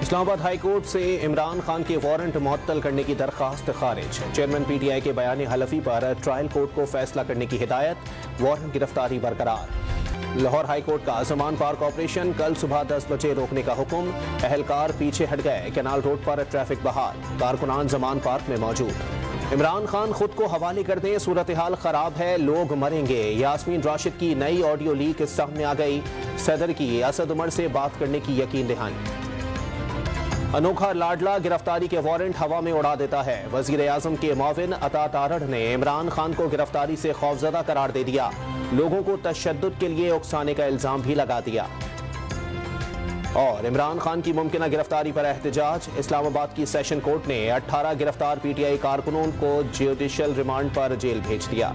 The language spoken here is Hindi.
इस्लामाबाद हाई कोर्ट से इमरान खान के वारंट मुअत्तल करने की दरखास्त खारिज। चेयरमैन पीटीआई के बयान हलफी पर ट्रायल कोर्ट को फैसला करने की हिदायत। वारंट गिरफ्तारी बरकरार। लाहौर हाई कोर्ट का जमान पार्क ऑपरेशन कल सुबह 10 बजे रोकने का हुक्म। अहलकार पीछे हट गए। कैनाल रोड पर ट्रैफिक बहाल। कारकुनान जमान पार्क में मौजूद। इमरान खान खुद को हवाले कर दें, सूरत हाल खराब है, लोग मरेंगे। यास्मीन राशिद की नई ऑडियो लीक सामने आ गई। सदर की असद उमर से बात करने की यकीन दहानी। अनोखा लाडला गिरफ्तारी के वारंट हवा में उड़ा देता है। वजीर आजम के मुआविन अता तारड़ ने इमरान खान को गिरफ्तारी से खौफजदा करार दे दिया। लोगों को तशद्दुद के लिए उकसाने का इल्जाम भी लगा दिया। और इमरान खान की मुमकिना गिरफ्तारी पर एहतजाज। इस्लामाबाद की सेशन कोर्ट ने 18 गिरफ्तार पीटीआई कारकुनों को जुडिशल रिमांड पर जेल भेज दिया।